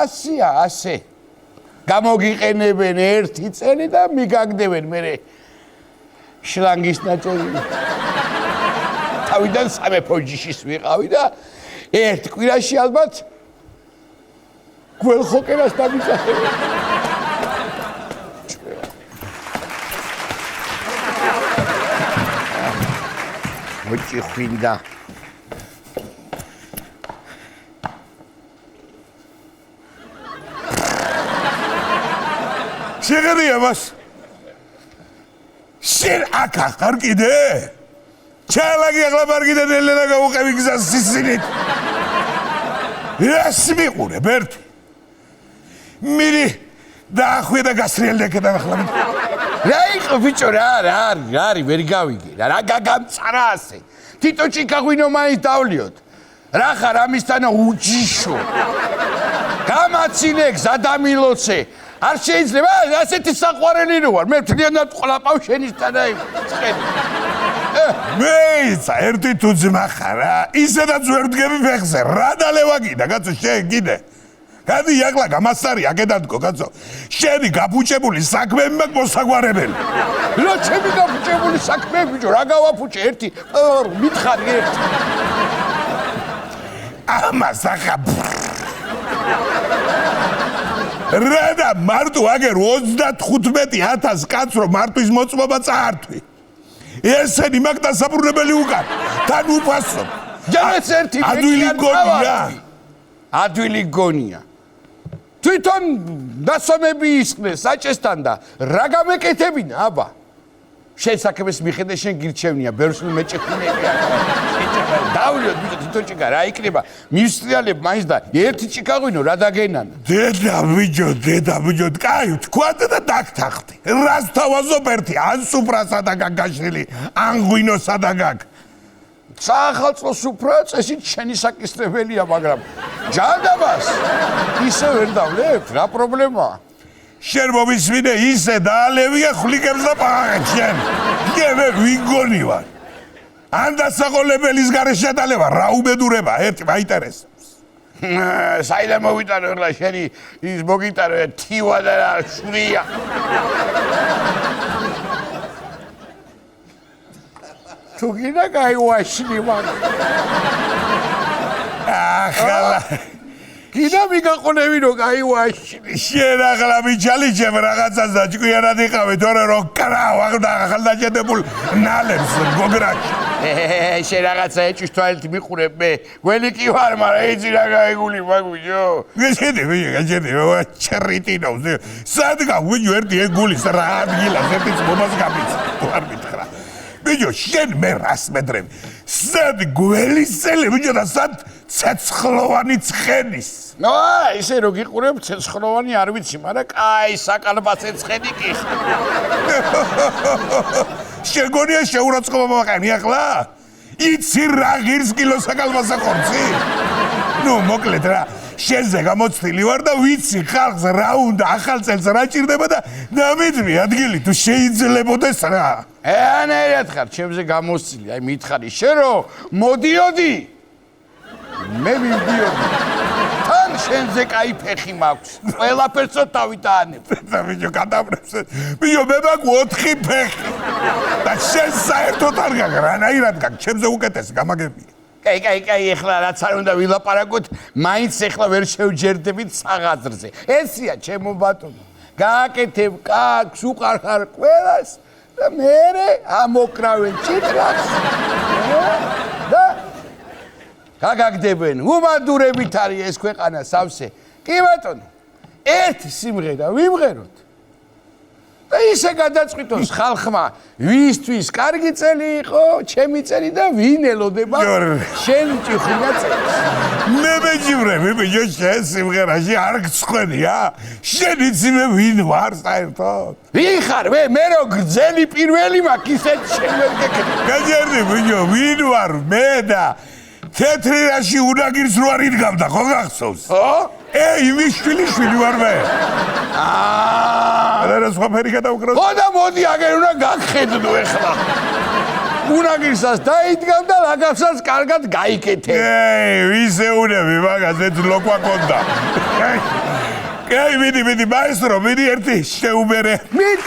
ასია, ასე. გამოგიყენებენ ერთი წელი და მიგაგდებენ მერე შლანგის ნაწილი. თავიდან სამეფო ჯიშის ვიყავი და ერთ კვირაში ალბათ გველხოკერას დამიწახებენ. მოჭი ხვინდა. შეგერია მას. შენ აქ ახარ კიდე? ჩალაგი ახლა მარგიდან ელენა გაუყევი გზას სისინით. ეს მიყურებ ერთი. მირი დაახვია და გასრიელდა და ახლა. რა იყო ბიჭო რა ვერ გავიგე. რა გაგამწარა ასე. თითო ჭიქაღვინო მაინც დავლიოთ. რა ხარ ამისთანა უჯიშო. გამაცინე გზადამილოცე. არ შეიძლება ასეთი საყვარელი რო ვარ. მე მთლიანად ყლაპავ შენისთანა წხედი. მეცა ერთი თუ ძმა ხარა, ისედაც ვერ ვდგები ფეხზე. რა დალევა გიდა, კაცო, შენ კიდე. გადი აკლა გამასარი აკედანკო, კაცო. შენი გაფუჭებული საქმეები მაქვს მოსაგვარებელი. რა ჩემი გაფუჭებული საქმეები, ბიჭო, რა გავაფუჭე ერთი, მითხარი ერთი. ამას ახლა რადა მარტო აგერ 35,000 კაცს რო მართვის მოწმობა წაართვი. ესენი მაგ დასაბრუნებელი უკან. თან უფასო. ჯერაც ერთი ადვილი გონია. თვითონ დასომები ისყნეს საჭესთან და რა გამეკეთებინა აბა. შენ საქმეს მიხედე შენ გირჩევნია ბერს მეჭექუნებია. დავლიოთ ბიჭო თვითონ ჭიქა რა იქნება მისტრიალებ მაინც და ერთი ჭიქაღვინო რა დაგენანა. დედა ბიჭო კაი თქვათ და დაგთახდი. რას თავაზობ ერთი ან სუფრასა და გაგაშილი ან ღვინოსა და გაგ. საახალწლო სუფრა წესით შენი საკისრებელია მაგრამ ჯანდაბას ისე ვერ დავლებ რა პრობლემაა. შენ მომისმინე ისე დაალევია ხვლიკებს და პაღებს შენ. მე ვინ გონი ვარ. ან დასაყოლებელის გარეშე დალევა რა უბედურება ერთი მაინტერესებს. საიდან მოვიტანო ახლა შენი ის მოგიტანო თივა და შვრია. თუ გინდა გაიwashni მაგ. ახლა კიდე მიგაყოლევინო გაიwashni. შენ ახლა მიჩალიჩებ რაღაცას და ჭკვიანად იყავი თორე რო კრავ ახლა დაჭედებულ ნალებს გოგრაში. შენ რაღაცა ეჭვის თვალით მიყურებ მე. გველი კი ვარ, მაგრამ ეცი რა გაიგული მაგ ბიჭო. გაჭედება ჩრიტინავს. სადღა ვიჯო ერთი ეგულის რა ადგილას ერთიც მომას გაბიც. არ მითხრა. ბიჭო შენ მე რას მედრები. სად გველისელი ბიჭო და სად ცეცხლოვანი ცხენის. ნო ისე რო გიყურებ ცეცხლოვანი არ ვიცი, მაგრამ კაი საკალბასე ცხენი კი. შეგონია შეურაცხყოფა მოვაყენი ახლა? იცი რა ღირს კილოს საკალბასა ხორცი? ნუ მოკლედ რა შენზე გამოცდილი ვარ და ვიცი ხალხს რა უნდა ახალ წელს რა ჭირდება და დამეძვი ადგილი თუ შეიძლებოდეს რა. ანერად ხარ ჩემზე გამოცდილი, აი მითხარი შენ რო მოდიოდი. მე მივდიოდი. თან შენზე კაი ფეხი მაქვს. ყველაფერსო თავით აანებ. და ბიჭო გადაბრებს. ბიჭო მე მაქვს 4 ფეხი. და შენ საერთოდ არ გაგ რანაირად გაგ ჩემზე უკეთესი გამაგებია. კაი, ეხლა რაც არ უნდა ვილაპარაკოთ, მაინც ეხლა ვერ შევჯერდებით საღაზრზე. ესია ჩემო ბატონო. გააკეთებ კაკს, უყარხარ ყველას და მერე ამოკრავენ ჭიტრას. და გაგაგდებენ. უმადურებით არის ეს ქვეყანა სავსე. კი ბატონო. ერთი სიმღერა ვიმღეროთ. და ისე გადაწყვიტოს ხალხმა ვისთვის კარგი წელი იყო, ჩემი წელი და ვინ ელოდება შენ ჭიხუნა წელს. მე მეჯივრები ბიჭო შენ სიმღერაში არ გცხვენია? შენ იცი მე ვინ ვარ საერთოდ? ვინ ხარ მე რო გრძელი პირველი მაქვს ისეთ შენ ვერ გეკეთე. გაჯერდი ბიჭო ვინ ვარ მე და თეთრი რაში უნაგირს რო არ იდგამდა ხო გახსოვს? ხო? იმის შვილი ვარ მე. რა სხვა ფერი გადავკროთ? ხო და მოდი აგერ უნდა გაგხედნო ეხლა. უნაგირსაც დაიდგამ და ლაგასაც კარგად გაიკეთე. ვისეუნები მაგას ეს ლოქვა კონდა. კაი, მიდი, მაესტრო, მიდი ერთი შეუმერე. მით,